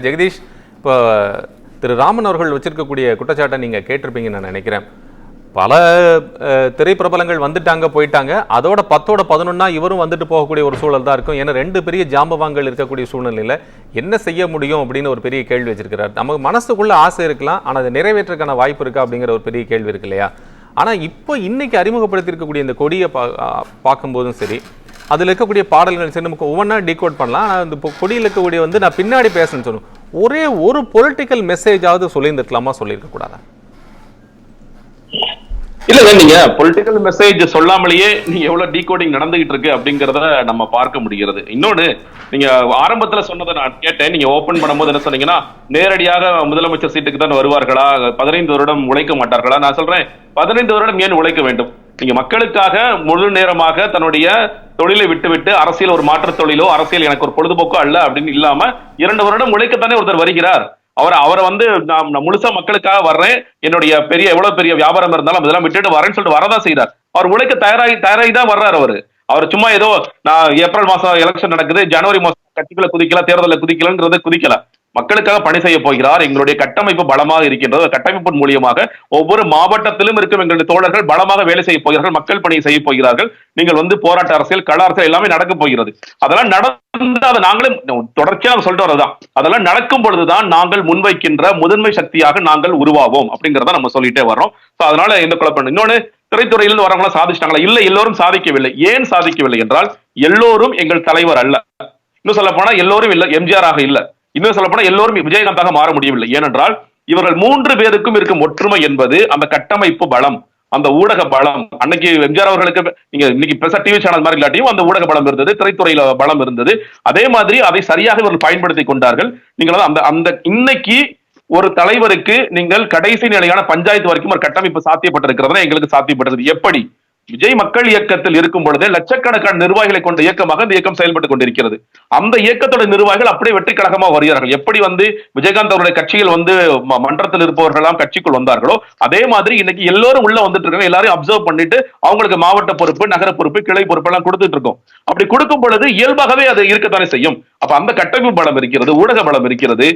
ஜெகதீஷ், இப்போ திரு ராமன் அவர்கள் வச்சிருக்கக்கூடிய குற்றச்சாட்டை நீங்கள் கேட்டிருப்பீங்கன்னு நான் நினைக்கிறேன். பல திரைப்பிரபலங்கள் வந்துட்டாங்க போயிட்டாங்க, அதோட 10ஓட 11 இவரும் வந்துட்டு போகக்கூடிய ஒரு சூழல் தான் இருக்கும். ஏன்னா 2 பெரிய ஜாம்பவான்கள் இருக்கக்கூடிய சூழ்நிலையில் என்ன செய்ய முடியும் அப்படின்னு ஒரு பெரிய கேள்வி வச்சிருக்கிறார். நமக்கு மனசுக்குள்ள ஆசை இருக்கலாம், ஆனால் அதை நிறைவேற்றக்கான வாய்ப்பு இருக்கா அப்படிங்கிற ஒரு பெரிய கேள்வி இருக்கு இல்லையா? ஆனால் இப்போ இன்னைக்கு அறிமுகப்படுத்தியிருக்கக்கூடிய இந்த கொடியை பார்க்கும்போதும் சரி, அதில் இருக்கக்கூடிய பாடல்கள் சரி, நமக்கு ஒவ்வொன்றா டீகோட் பண்ணலாம். ஆனால் இந்த கொடியில் இருக்கக்கூடிய நான் பின்னாடி பேசுன்னு சொல்லணும், ஒரே ஒரு பொலிட்டிக்கல் மெசேஜாவது சொல்லியிருந்துருக்கலாமா, சொல்லியிருக்க கூடாதா? இல்லங்க, நீங்க பொலிட்டிக்கல் மெசேஜ் சொல்லாமலேயே நீங்க எவ்வளவு டீகோடிங் நடந்துகிட்டு இருக்கு அப்படிங்கறத நம்ம பார்க்க முடிகிறது. இன்னொன்னு, நீங்க ஆரம்பத்துல சொன்னதை நான் கேட்டேன். நீங்க ஓபன் பண்ணும்போது என்ன சொன்னீங்கன்னா, நேரடியாக முதலமைச்சர் சீட்டுக்கு தான் வருவார்களா, 15 வருடம் உழைக்க மாட்டார்களா? நான் சொல்றேன், 15 வருடம் ஏன் உழைக்க வேண்டும்? நீங்க மக்களுக்காக முழு நேரமாக தன்னுடைய தொழிலை விட்டுவிட்டு அரசியல் ஒரு மாற்று தொழிலோ, அரசியல் எனக்கு ஒரு பொழுதுபோக்கோ அல்ல அப்படின்னு இல்லாம 2 வருடம் உழைக்கத்தானே ஒருத்தர் வருகிறார். அவரை நான் முழுசா மக்களுக்காக வர்றேன், என்னுடைய எவ்வளவு பெரிய வியாபாரம் இருந்தாலும் அதெல்லாம் விட்டுட்டு வரேன்னு சொல்லிட்டு வரதான் செய்யறார். அவர் உழைக்க தயாராகி தான் வர்றாரு. அவர் சும்மா ஏதோ நான் ஏப்ரல் மாசம் எலெக்ஷன் நடக்குது, ஜனவரி மாசம் கட்சிகளை குதிக்கல, தேர்தலில் குதிக்கலங்கிறத குதிக்கல, மக்களுக்காக பணி செய்ய போகிறார். எங்களுடைய கட்டமைப்பு பலமாக இருக்கின்றது. கட்டமைப்பின் மூலியமாக ஒவ்வொரு மாவட்டத்திலும் இருக்கும் எங்களுடைய தோழர்கள் பலமாக வேலை செய்ய போகிறார்கள், மக்கள் பணியை செய்ய போகிறார்கள். நீங்கள் போராட்ட அரசியல், கள அரசியல் எல்லாமே நடக்க போகிறது. அதெல்லாம் நடந்து அதை நாங்களே தொடர்ச்சியாக சொல்லிட்டு வரதான். அதெல்லாம் நடக்கும் பொழுதுதான் நாங்கள் முன்வைக்கின்ற முதன்மை சக்தியாக நாங்கள் உருவாவோம் அப்படிங்கிறத நம்ம சொல்லிட்டே வர்றோம். அதனால எந்த குழப்பம். இன்னொன்னு, திரைத்துறையிலிருந்து வரவங்களா சாதிச்சிட்டாங்களா? இல்ல, எல்லோரும் சாதிக்கவில்லை. ஏன் சாதிக்கவில்லை என்றால், எல்லோரும் எங்கள் தலைவர் அல்ல. இன்னும் சொல்ல போனா எல்லோரும் இல்ல எம்ஜிஆர் ஆக இல்ல. இன்னும் சொல்ல போனா எல்லோரும் விஜயகாந்தாக மாற முடியவில்லை. ஏனென்றால் இவர்கள் 3 பேருக்கும் இருக்கும் ஒற்றுமை என்பது அந்த கட்டமைப்பு பலம், அந்த ஊடக பலம். அன்னைக்கு எம்ஜிஆர் அவர்களுக்கு நீங்க இன்னைக்கு பெருசா டிவி சேனல் மாதிரி இல்லாட்டியும் அந்த ஊடக பலம் இருந்தது, திரைத்துறையில பலம் இருந்தது. அதே மாதிரி அதை சரியாக இவர்கள் பயன்படுத்தி கொண்டார்கள். நீங்கள் அந்த இன்னைக்கு ஒரு தலைவருக்கு நீங்கள் கடைசி நிலையான பஞ்சாயத்து வரைக்கும் ஒரு கட்டமைப்பு சாத்தியப்பட்டிருக்கிறது. எங்களுக்கு சாத்தியப்பட்டது எப்படி? விஜய் மக்கள் இயக்கத்தில் இருக்கும் பொழுதே லட்சக்கணக்கான நிர்வாகிகளை கொண்ட இயக்கமாக இந்த இயக்கம் செயல்பட்டுக் கொண்டிருக்கிறது. அந்த இயக்கத்தோட நிர்வாகிகள் அப்படியே வெற்றி கழகமா வருகிறார்கள். எப்படி விஜயகாந்த் அவருடைய கட்சியில் மன்றத்தில் இருப்பவர்களாம் கட்சிக்குள் வந்தார்களோ, அதே மாதிரி இன்னைக்கு எல்லோரும் உள்ள வந்துட்டு இருக்காங்க. எல்லாரையும் அப்சர்வ் பண்ணிட்டு அவங்களுக்கு மாவட்ட பொறுப்பு, நகர பொறுப்பு, கிளை பொறுப்பு எல்லாம் கொடுத்துட்டு இருக்கோம். அப்படி கொடுக்கும் பொழுது இயல்பாகவே அது இருக்கத்தானே செய்யும். அப்ப அந்த கட்டமைப்பு பலம் இருக்கிறது, ஊடக பலம் இருக்கிறது.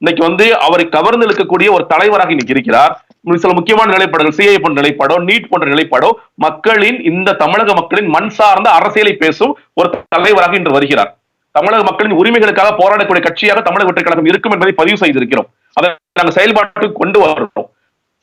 இன்னைக்கு அவரை கவர்ந்து இழுக்கக்கூடிய ஒரு தலைவராக இன்னைக்கு இருக்கிறார். சில முக்கியமான நிலைப்பாடுகள், சிஏ போன்ற நிலைப்பாடோ, நீட் போன்ற நிலைப்பாடோ, மக்களின் இந்த தமிழக மக்களின் மண் சார்ந்த அரசியலை பேசும் ஒரு தலைவராக இன்று வருகிறார். தமிழக மக்களின் உரிமைகளுக்காக போராடக்கூடிய கட்சியாக தமிழக வெற்றி கழகம் இருக்கும் என்பதை பதிவு செய்திருக்கிறோம். அதை நாங்கள் செயல்பாட்டுக்கு கொண்டு வர்றோம்.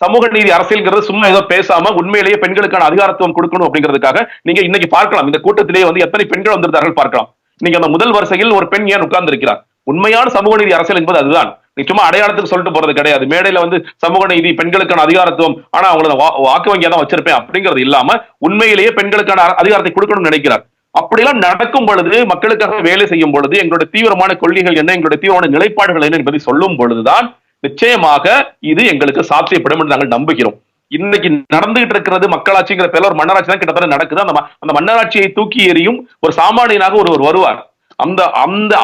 சமூக நீதி அரசியல்ங்கிறது சும்மா ஏதோ பேசாம உண்மையிலேயே பெண்களுக்கான அதிகாரத்துவம் கொடுக்கணும் அப்படிங்கிறதுக்காக நீங்க இன்னைக்கு பார்க்கலாம், இந்த கூட்டத்திலேயே எத்தனை பெண்கள் வந்திருந்தார்கள் பார்க்கலாம். நீங்க அந்த முதல் வரிசையில் ஒரு பெண் ஏன் உட்கார்ந்து இருக்கிறார்? உண்மையான சமூக நீதி அரசியல் என்பது அதுதான். நீ சும்மா அடையாளத்துக்கு சொல்லிட்டு போறது கிடையாது. மேடையில சமூக நீதி, பெண்களுக்கான அதிகாரத்துவம், ஆனா அவங்கள வாக்கு வங்கியா தான் வச்சிருப்பேன் அப்படிங்கிறது இல்லாம உண்மையிலேயே பெண்களுக்கான அதிகாரத்தை கொடுக்கணும்னு நினைக்கிறார். அப்படியெல்லாம் நடக்கும் பொழுது, மக்களுக்காக வேலை செய்யும் பொழுது, எங்களுடைய தீவிரமான கொள்கைகள் என்ன, எங்களுடைய தீவிரமான நிலைப்பாடுகள் என்ன என்பதை சொல்லும் பொழுதுதான் நிச்சயமாக இது எங்களுக்கு சாத்தியப்படும் என்று நாங்கள் நம்புகிறோம். இன்னைக்கு நடந்துகிட்டு இருக்கிறது மக்களாட்சிங்கிற பேர்ல ஒரு மன்னராட்சி தான் கிட்டத்தட்ட நடக்குது. அந்த மன்னராட்சியை தூக்கி எறியும் ஒரு சாமானியனாக ஒருவர் வருவார்.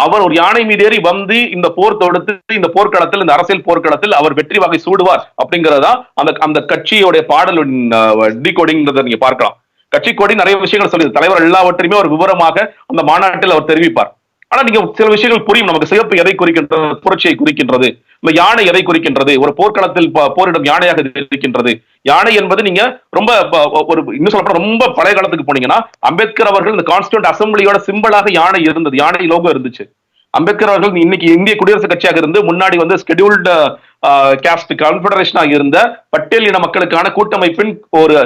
அவர் ஒரு யானை மீது ஏறி இந்த போர் தொடுத்து, இந்த போர்க்களத்தில், இந்த அரசியல் போர்க்களத்தில் அவர் வெற்றி வாகை சூடுவார் அப்படிங்கறதா அந்த கட்சியோட பாடல் டீகோடிங் நீங்க பார்க்கலாம். கட்சி கோடி நிறைய விஷயங்கள் சொல்லி தலைவர் எல்லாவற்றையுமே ஒரு விவரமாக அந்த மாநாட்டில் அவர் தெரிவிப்பார். ஆனா நீங்க சில விஷயங்கள் புரியும் நமக்கு. சிவப்பு எதை குறிக்கின்றது? புரட்சியை குறிக்கின்றது. இந்த யானை எதை குறிக்கின்றது? ஒரு போர்க்களத்தில் போரிடும் யானையாக இருக்கின்றது. யானை என்பது நீங்க ரொம்ப ஒரு இன்னும் சொல்ல ரொம்ப பழைய காலத்துக்கு போனீங்கன்னா, அம்பேத்கர் அவர்கள் இந்த கான்ஸ்டிடியூண்ட் அசம்பிளியோட சிம்பிளாக யானை இருந்தது, யானை லோகோ இருந்துச்சு. அம்பேத்கர் அவர்கள் இன்னைக்கு இந்திய குடியரசு கட்சியாக இருந்து முன்னாடி ஸ்கெடியூல்டு காஸ்ட் கான்ஃபெடரேஷனாக இருந்த பட்டியல் இன மக்களுக்கான கூட்டமைப்பின் ஒரு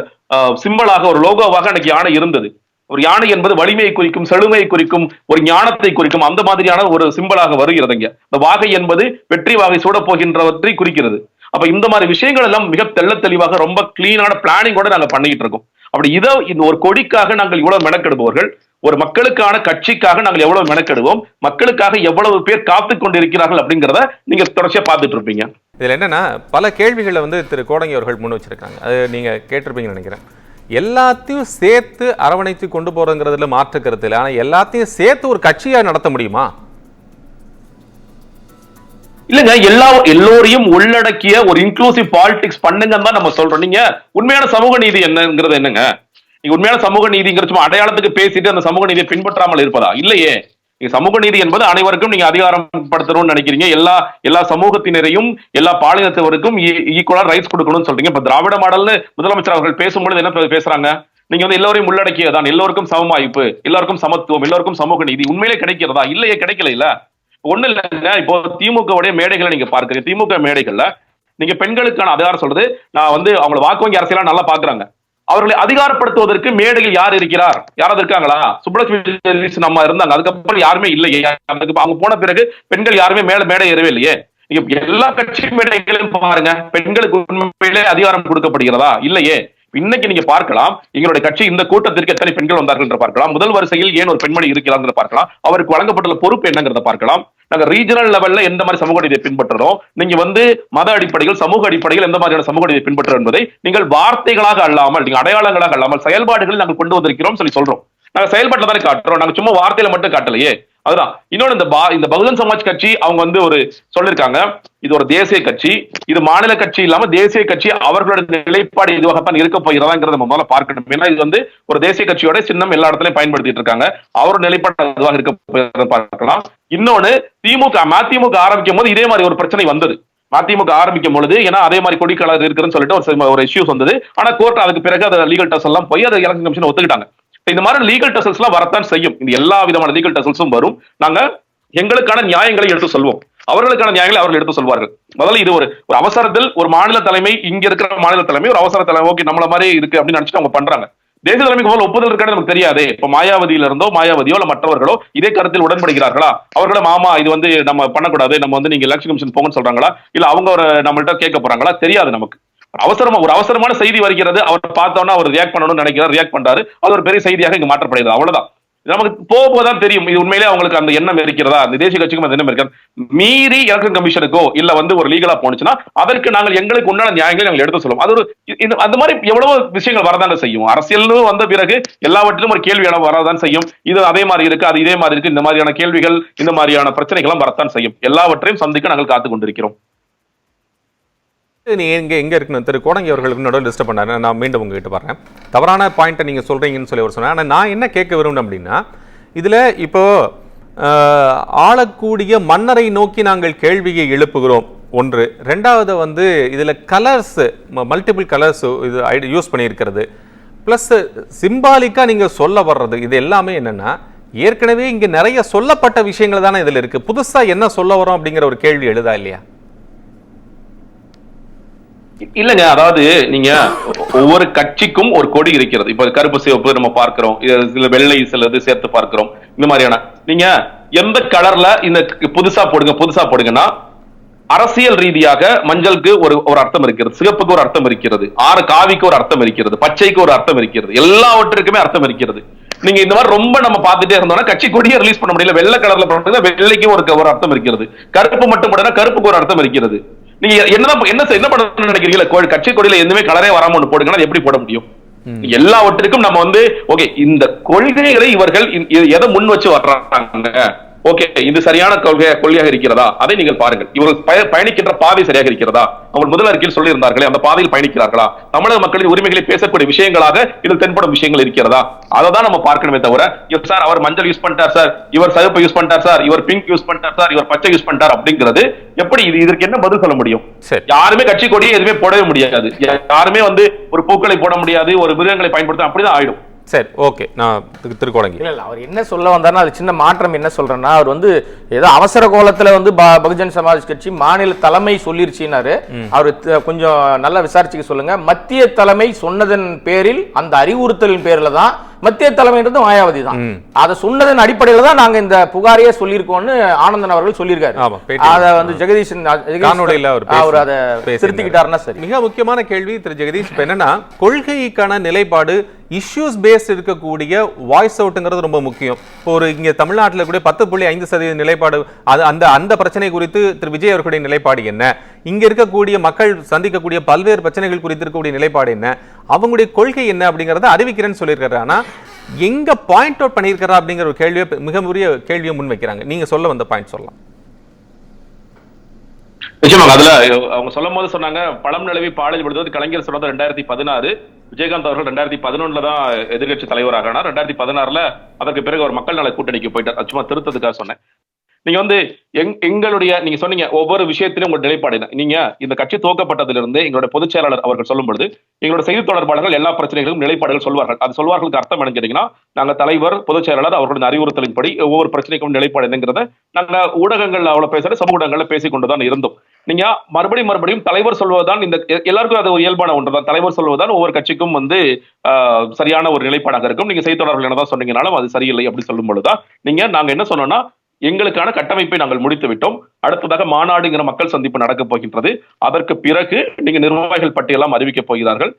சிம்பிளாக, ஒரு லோகோவாக அன்னைக்கு யானை இருந்தது. ஒரு யானை என்பது வலிமையை குறிக்கும், செழுமையை குறிக்கும், ஒரு ஞானத்தை குறிக்கும். அந்த மாதிரியான ஒரு சிம்பிளாக வருகிறது. இந்த வாகை என்பது வெற்றி வாகை சூட போகின்றவற்றை குறிக்கிறது. அப்ப இந்த மாதிரி விஷயங்கள் எல்லாம் மிக தெள்ள தெளிவாக ரொம்ப கிளீனான பிளானிங்கோட நாங்க பண்ணிட்டு இருக்கோம். அப்படி இந்த ஒரு கொடிக்காக நாங்கள் இவ்வளவு மெனக்கெடுபவர்கள், ஒரு மக்களுக்கான கட்சிக்காக நாங்கள் எவ்வளவு மெனக்கெடுவோம், மக்களுக்காக எவ்வளவு பேர் காத்து கொண்டிருக்கிறார்கள் அப்படிங்கிறத நீங்க தொடர்ச்சியா பார்த்துட்டு இருப்பீங்க. இதுல என்னன்னா, பல கேள்விகளை திரு கோடங்கி அவர்கள் முன் வச்சிருக்காங்க. அது நீங்க கேட்டிருப்பீங்கன்னு நினைக்கிறேன். எல்லாத்தையும் சேர்த்து அரவணைத்து கொண்டு போறதுங்கிறதுல மாற்று கருத்து இல்லை. ஆனா எல்லாத்தையும் சேர்த்து ஒரு கட்சியா நடத்த முடியுமா? இல்லங்க, எல்லோரையும் உள்ளடக்கிய ஒரு இன்க்ளூசிவ் பாலிடிக்ஸ் பண்ணுங்கன்னு தான் நம்ம சொல்றோம். நீங்க உண்மையான சமூக நீதி என்னங்கிறது என்னங்க? நீங்க உண்மையான சமூக நீதிங்கிற சும்மா அடையாளத்துக்கு பேசிட்டு அந்த சமூக நீதியை பின்பற்றாமல் இருப்பதா? இல்லையே. சமூக நீதி என்பது அனைவருக்கும் நீங்க அதிகாரம் படுத்தணும்னு நினைக்கிறீங்க, எல்லா சமூகத்தினரையும் எல்லா பாலினத்தவருக்கும் ஈக்குவலா ரைட்ஸ் கொடுக்கணும்னு சொல்றீங்க. இப்ப திராவிட மாடல்னு முதலமைச்சர் அவர்கள் பேசும்பொழுது என்ன பேசுறாங்க, நீங்க வந்து எல்லோரையும் உள்ளடக்கியதான், எல்லோருக்கும் சமவாய்ப்பு, எல்லாருக்கும் சமத்துவம், எல்லோருக்கும் சமூக நீதி உண்மையிலே கிடைக்கிறதா? இல்லையே, கிடைக்கல. இல்ல ஒண்ணு இல்லைங்க. இப்போ திமுகவுடைய மேடைகளை நீங்க பார்க்கிறீங்க, திமுக மேடைகள்ல நீங்க பெண்களுக்கான அதிகாரம் சொல்றது, நான் வந்து அவங்களை வாக்கு வங்கி அரசியலா நல்லா பாக்குறாங்க. அவர்களை அதிகாரப்படுத்துவதற்கு மேடையில் யார் இருக்கிறார்? யாராவது இருக்காங்களா? சுப்லட்சுமி நம்ம இருந்தாங்க, அதுக்கப்புறம் யாருமே இல்லையே. அவங்க போன பிறகு பெண்கள் யாருமே மேடை ஏறவே இல்லையே. எல்லா கட்சி மேடைகளையும் பாருங்க, பெண்களுக்கு உண்மையிலே அதிகாரம் கொடுக்கப்படுகிறதா? இல்லையே. இன்னைக்கு நீங்க பார்க்கலாம், எங்களுடைய கட்சி இந்த கூட்டத்திற்கு எத்தனை பெண்கள் வந்தார்கள் என்று பார்க்கலாம், முதல் வரிசையில் ஏன் ஒரு பெண்மணி இருக்கிறார் பார்க்கலாம், அவருக்கு வழங்கப்பட்டுள்ள பொறுப்பு என்னங்கிறத பார்க்கலாம். நாங்க ரீஜனல் லெவல்ல எந்த மாதிரி சமூக நீதியை பின்பற்றுறோம், நீங்க வந்து மத அடிப்படையில் சமூக அடிப்படையில் எந்த மாதிரியான சமூக நீதியை பின்பற்றுறோம் என்பதை நீங்கள் வார்த்தைகளாக அல்லாமல், நீங்க அடையாளங்களாக அல்லாமல் செயல்பாடுகளில் நாங்கள் கொண்டு வந்திருக்கிறோம் சொல்லி சொல்றோம். நாங்க செயல்பாட்டில் தானே காட்டுறோம், நாங்க சும்மா வார்த்தையில மட்டும் காட்டலையே. அதுதான் இன்னொன்னு, இந்த பகுஜன் சமாஜ் கட்சி அவங்க வந்து ஒரு சொல்லிருக்காங்க, இது ஒரு தேசிய கட்சி, இது மாநில கட்சி இல்லாம தேசிய கட்சி, அவர்களுடைய நிலைப்பாடு இதுவாகத்தான் இருக்க போகிறதாங்கிறத நம்ம முதல்ல பார்க்கணும். ஏன்னா இது வந்து ஒரு தேசிய கட்சியோட சின்னம் எல்லா இடத்துலயும் பயன்படுத்திட்டு இருக்காங்க, அவரோட நிலைப்பாடு அதுவாக இருக்க போகிறத பார்க்கலாம். இன்னொன்னு, மதிமுக ஆரம்பிக்கும் போது இதே மாதிரி ஒரு பிரச்சனை வந்தது. மதிமுக ஆரம்பிக்கும் பொழுது, ஏன்னா அதே மாதிரி கொடி கலர் இருக்குன்னு சொல்லிட்டு ஒரு இஷ்யூஸ் வந்தது. ஆனா கோர்ட் அதுக்கு பிறகு அதை லீகல் டெஸ்ட் எல்லாம் போய் அதை எலெக்ஷன் கமிஷன் ஒத்துக்கிட்டாங்க. இந்த மாதிரி லீகல் டெஸ்ட்ஸ் எல்லாம் வரத்தான் செய்யும், இந்த எல்லா விதமான லீகல் டெஸ்ட்ஸும் வரும். நாங்க எங்களுக்கான நியாயங்களை எடுத்து சொல்வோம், அவர்களுக்கான நியாயங்களை அவர்கள் எடுத்து சொல்வார்கள். முதல்ல இது ஒரு அவசரத்தில் ஒரு மாநில தலைமை, இங்க இருக்கிற மாநில தலைமை ஒரு அவசர தலைமை, ஓகே நம்மள மாதிரி இருக்கு அப்படின்னு நினைச்சிட்டு அவங்க பண்றாங்க. தேசிய தலைமைக்கு முதல்ல ஒப்புதல் இருக்காது நமக்கு தெரியாது. இப்ப மாயாவதியோ இல்ல மற்றவர்களோ இதே கருத்தில் உடன்படுகிறார்களா? அவர்களும் ஆமா இது வந்து நம்ம பண்ணக்கூடாது, நம்ம வந்து நீங்க எலெக்ஷன் கமிஷன் போங்கன்னு சொல்றாங்களா, இல்ல அவங்க ஒரு நம்மள்ட்ட கேட்க போறாங்களா? தெரியாது நமக்கு. ஒரு அவசரமான செய்தி வருகிறது, அவர் பார்த்தோன்னா அவர் ரியாக்ட் பண்ணணும்னு நினைக்கிறார், ரியாக்ட் பண்றாரு, அது ஒரு பெரிய செய்தியாக இங்க மாற்றப்படுகிறது, அவ்வளவுதான். நமக்கு போகும்போதுதான் தெரியும் இது உண்மையிலே அவங்களுக்கு அந்த எண்ணம் இருக்கிறதா, அந்த தேசிய கட்சிக்கும் அந்த எண்ணம் இருக்கிறது. மீறி எலெக்ஷன் கமிஷனுக்கோ இல்ல வந்து ஒரு லீகலா போனுச்சுன்னா அதற்கு நாங்கள் எங்களுக்கு உண்டான நியாயங்களை நாங்கள் எடுத்து சொல்லுவோம். அது ஒரு அந்த மாதிரி எவ்வளவு விஷயங்கள் வரதாங்க செய்யும். அரசியல் வந்த பிறகு எல்லாவற்றிலும் ஒரு கேள்வி வரதான் செய்யும். இது அதே மாதிரி இருக்கு, அது இதே மாதிரி இருக்கு, இந்த மாதிரியான கேள்விகள், இந்த மாதிரியான பிரச்சனைகளும் வரத்தான் செய்யும். எல்லாவற்றையும் சந்திக்க நாங்கள் காத்துக் கொண்டிருக்கிறோம். நீ எங்க இருக்கணும் திரு கோடங்கி அவர்களுக்கு நடுவில் டிஸ்டர்ப் பண்ணாரு. நான் மீண்டும் உங்ககிட்ட வரேன். தவறான பாயிண்ட்டை நீங்க சொல்றீங்கன்னு சொல்லி அவர் சொன்னேன். ஆனால் நான் என்ன கேட்க விரும்புகிறேன் அப்படின்னா, இதுல இப்போ ஆளக்கூடிய மன்னரை நோக்கி நாங்கள் கேள்வியை எழுப்புகிறோம் ஒன்று. ரெண்டாவது வந்து இதுல கலர்ஸ், மல்டிபிள் கலர்ஸ் இது யூஸ் பண்ணியிருக்கிறது, பிளஸ் சிம்பாலிக்கா நீங்க சொல்ல வர்றது, இது எல்லாமே என்னன்னா ஏற்கனவே இங்க நிறைய சொல்லப்பட்ட விஷயங்கள் தானே இதுல இருக்கு. புதுசா என்ன சொல்ல வரோம் அப்படிங்கிற ஒரு கேள்வி எழுதா இல்லையா? இல்லங்க, அதாவது நீங்க ஒவ்வொரு கட்சிக்கும் ஒரு கொடி இருக்கிறது. இப்ப கருப்பு சிவப்பு நம்ம பார்க்கிறோம், சில வெள்ளை சிலது சேர்த்து பார்க்கிறோம். இந்த மாதிரியான நீங்க எந்த கலர்ல இந்த புதுசா போடுங்கன்னா அரசியல் ரீதியாக மஞ்சளுக்கு ஒரு அர்த்தம் இருக்கிறது, சிவப்புக்கு ஒரு அர்த்தம் இருக்கிறது, காவிக்கு ஒரு அர்த்தம் இருக்கிறது, பச்சைக்கு ஒரு அர்த்தம் இருக்கிறது, எல்லாவற்றுக்குமே அர்த்தம் இருக்கிறது. நீங்க இந்த மாதிரி ரொம்ப நம்ம பார்த்துட்டே இருந்தோம்னா கட்சி கொடியை ரிலீஸ் பண்ண முடியல. வெள்ளை கலர்ல போட்டா வெள்ளைக்கும் ஒரு அர்த்தம் இருக்கிறது, கருப்பு மட்டும் போட்டா கருப்புக்கு ஒரு அர்த்தம் இருக்கிறது. நீங்க என்ன பண்ணணும்னு நினைக்கிறீங்களா? கட்சி கொடியில எதுவுமே கலரே வராம ஒண்ணு போடுங்கன்னா எப்படி போட முடியும்? எல்லாவற்றிற்கும் நம்ம வந்து ஓகே இந்த கொள்கைகளை இவர்கள் எதை முன் வச்சு வர்றாங்க, ஓகே இது சரியான கொள்கையாக இருக்கிறதா, அதை நீங்கள் பாருங்கள். இவர்கள் பயணிக்கின்ற பாதை சரியாக இருக்கிறதா? அவங்க முதல் அறிக்கையில் சொல்லி இருந்தார்களே அந்த பாதையில் பயணிக்கிறார்களா? தமிழக மக்களின் உரிமைகளை பேசக்கூடிய விஷயங்களாக இதில் தென்படும் விஷயங்கள் இருக்கிறதா? அதை தான் நம்ம பார்க்கணுமே தவிர, சார் அவர் மஞ்சள் யூஸ் பண்ணிட்டார் சார், இவர் சிவப்பு யூஸ் பண்ணிட்டார் சார், இவர் பிங்க் யூஸ் பண்ணிட்டார் சார், இவர் பச்சை யூஸ் பண்ணிட்டார் அப்படிங்கிறது எப்படி? இதற்கு என்ன பதில் சொல்ல முடியும்? யாருமே கட்சி கொடியை எதுவுமே போடவே முடியாது, யாருமே வந்து ஒரு பூக்களை போட முடியாது, ஒரு மிருகங்களை பயன்படுத்த அப்படிதான் ஆயிடும். சரி, ஓகே. நான் திருக்கோடங்கி இல்ல அவர் என்ன சொல்ல வந்தாருன்னா அது சின்ன மாற்றம் என்ன சொல்றேன்னா, அவர் வந்து ஏதோ அவசர கோலத்துல வந்து பகுஜன் சமாஜ் கட்சி மாநில தலைமை சொல்லிருச்சுன்னாரு. அவர் கொஞ்சம் நல்லா விசாரிச்சுக்க சொல்லுங்க. மத்திய தலைமை சொன்னதன் பேரில், அந்த அறிவுறுத்தலின் பேர்ல தான் மத்திய தலைமைன்றது மாயாவதி தான். அதை சொன்னதன் அடிப்படையில தான் நாங்க இந்த புகாரையே சொல்லியிருக்கோம்னு ஆனந்தன் அவர்கள் சொல்லியிருக்காரு. அதை வந்து ஜெகதீஷன் அவர் அதை திருத்திக்கிட்டாருன்னா சரி. மிக முக்கியமான கேள்வி திரு ஜெகதீஷ், இப்ப என்னன்னா கொள்கைக்கான நிலைப்பாடு இஷ்யூஸ் பேஸ்ட் இருக்கக்கூடிய வாய்ஸ் அவுட்ங்கிறது ரொம்ப முக்கியம். இப்போ ஒரு இங்க தமிழ்நாட்டில் கூட 10.5% நிலைப்பாடு, அந்த பிரச்சனை குறித்து திரு விஜய் அவர்களுடைய நிலைப்பாடு என்ன, இங்க இருக்கக்கூடிய மக்கள் சந்திக்கக்கூடிய பல்வேறு பிரச்சனைகள் குறித்து இருக்கக்கூடிய நிலைப்பாடு என்ன, அவங்களுடைய கொள்கை என்ன அப்படிங்கறத அறிவிக்கிறேன்னு சொல்லியிருக்காரு. ஆனா எங்க பாயிண்ட் அவுட் பண்ணியிருக்கிறா அப்படிங்கிற ஒரு கேள்வியை, மிக முக்கிய கேள்வியை முன்வைக்கிறாங்க. நீங்க சொல்ல வந்த பாயிண்ட் சொல்லலாம். நிச்சயமாக அதுல அவங்க சொல்லும் போது சொன்னாங்க, பழம் நிலவி பாடல் விழுந்தது கலைஞர் சொன்னது 2016, விஜயகாந்த் அவர்கள் 2011 தான் எதிர்கட்சி தலைவராக ஆனார். 2016 அதற்கு பிறகு ஒரு மக்கள் நல கூட்டணிக்கு போயிட்டார். சும்மா திருத்தத்துக்காக சொன்னேன். நீங்க வந்து எங்களுடைய நீங்க சொன்னீங்க ஒவ்வொரு விஷயத்திலும் உங்க நிலைப்பாடு என்ன. நீங்க இந்த கட்சி துவக்கப்பட்டதிலிருந்து எங்களுடைய பொதுச் செயலாளர் அவர்கள் சொல்லும் பொழுது எங்களோட செய்தி தொடர்பாளர்கள் எல்லா பிரச்சனைகளும் நிலைப்பாடுகள் சொல்வார்கள். அது சொல்வார்களுக்கு அர்த்தம் என்னன்னு கேட்டீங்கன்னா, நாங்க தலைவர் பொதுச் செயலாளர் அவர்களுடைய அறிவுறுத்தலின்படி ஒவ்வொரு பிரச்சனைக்கும் நிலைப்பாடு என்னங்கிறத நாங்க ஊடகங்கள் அவ்வளவு பேசுற சமூக ஊடகங்கள்ல பேசிக்கொண்டுதான் இருந்தோம். நீங்க மறுபடியும் தலைவர் சொல்வதுதான் இந்த எல்லாருக்கும் அது ஒரு இயல்பான ஒன்றுதான். தலைவர் சொல்வதுதான் ஒவ்வொரு கட்சிக்கும் வந்து சரியான ஒரு நிலைப்பாடாக இருக்கும். நீங்க செய்தி தொடர்பாளர்கள் என்னதான் சொன்னீங்கனாலும் அது சரியில்லை அப்படி சொல்லும் பொழுதுதான் நாங்க என்ன சொன்னோம்னா, எங்களுக்கான கட்டமைப்பை நாங்கள் முடித்து விட்டோம். அடுத்ததாக மாநாடுங்கிற மக்கள் சந்திப்பு நடக்கப் போகின்றது. அதற்கு பிறகு நீங்க நிர்வாகிகள் பட்டியலாம் அறிவிக்கப் போகிறார்கள்.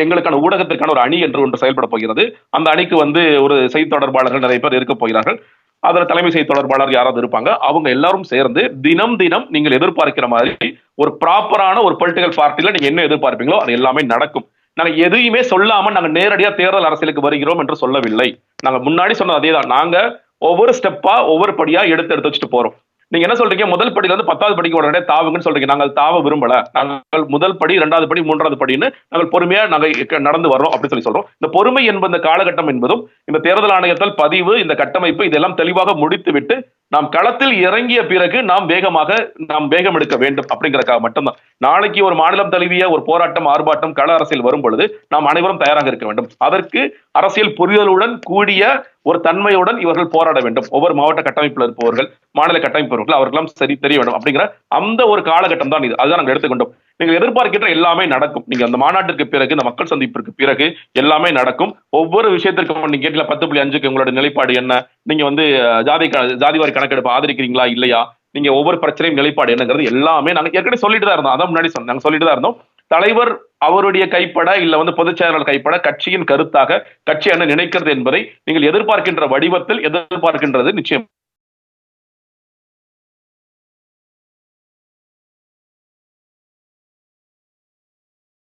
எங்களுக்கான ஊடகத்திற்கான ஒரு அணி என்று ஒன்று செயல்பட போகிறது. அந்த அணிக்கு வந்து ஒரு செய்தி தொடர்பாளர்கள் நிறைய பேர் இருக்க போகிறார்கள். அதுல தலைமை செய்தி தொடர்பாளர் யாராவது இருப்பாங்க. அவங்க எல்லாரும் சேர்ந்து தினம் நீங்கள் எதிர்பார்க்கிற மாதிரி ஒரு ப்ராப்பரான ஒரு பொலிட்டிக்கல் பார்ட்டில நீங்க என்ன எதிர்பார்ப்பீங்களோ அது எல்லாமே நடக்கும். நாங்க எதையுமே சொல்லாம நாங்க நேரடியா தேர்தல் அரசியலுக்கு வருகிறோம் என்று சொல்லவில்லை. நாங்க முன்னாடி சொன்னது அதேதான். நாங்க ஒவ்வொரு ஸ்டெப்பா ஒவ்வொரு படியா எடுத்து வச்சுட்டு போறோம். நீங்க என்ன சொல்றீங்க, முதல் படியில இருந்து 10வது படிக்கு உடனே தாவுங்கன்னு சொல்றீங்க. நாங்கள் தாவ விரும்பல. நாங்கள் முதல் படி 2வது படி 3வது படின்னு நாங்கள் பொறுமையா நாங்க நடந்து வர்றோம் அப்படி சொல்றோம். இந்த பொறுமை என்பது இந்த காலகட்டம் என்பதும் இந்த தேர்தல் ஆணையத்தால் பதிவு இந்த கட்டமைப்பு இதெல்லாம் தெளிவாக முடித்து விட்டு நாம் களத்தில் இறங்கிய பிறகு நாம் வேகம் எடுக்க வேண்டும் அப்படிங்கறதுக்காக மட்டும்தான். நாளைக்கு ஒரு மாநிலம் தழுவிய ஒரு போராட்டம் ஆர்ப்பாட்டம் கள அரசியல் வரும் பொழுது நாம் அனைவரும் தயாராக இருக்க வேண்டும். அதற்கு அரசியல் புரிதலுடன் கூடிய ஒரு தன்மையுடன் இவர்கள் போராட வேண்டும். ஒவ்வொரு மாவட்ட கட்டமைப்பில் இருப்பவர்கள், மாநில கட்டமைப்பு அவர்களும் சரி தெரிய வேண்டும் அப்படிங்கிற அந்த ஒரு காலகட்டம் தான் இது. அதுதான் நாங்கள் எடுத்துக்கொண்டோம். நீங்கள் எதிர்பார்க்கின்ற எல்லாமே நடக்கும். நீங்க அந்த மாநாட்டிற்கு பிறகு இந்த மக்கள் சந்திப்பிற்கு பிறகு எல்லாமே நடக்கும். ஒவ்வொரு விஷயத்திற்கும் நீங்க கேட்கல 10.5க்கு உங்களோட நிலைப்பாடு என்ன, நீங்க வந்து ஜாதிவாரி கணக்கெடுப்பு ஆதரிக்கிறீங்களா இல்லையா, நீங்க ஒவ்வொரு பிரச்சனையும் நிலைப்பாடு என்னங்கிறது எல்லாமே நாங்க ஏற்கனவே சொல்லிட்டு தான் இருந்தோம். அதான் முன்னாடி நாங்க சொல்லிட்டு தான் இருந்தோம். தலைவர் அவருடைய கைப்பட இல்ல வந்து பொதுச் செயலாளர் கைப்பட கட்சியின் கருத்தாக கட்சி என்ன நினைக்கிறது என்பதை நீங்கள் எதிர்பார்க்கின்ற வடிவத்தில் எதிர்பார்க்கின்றது நிச்சயம்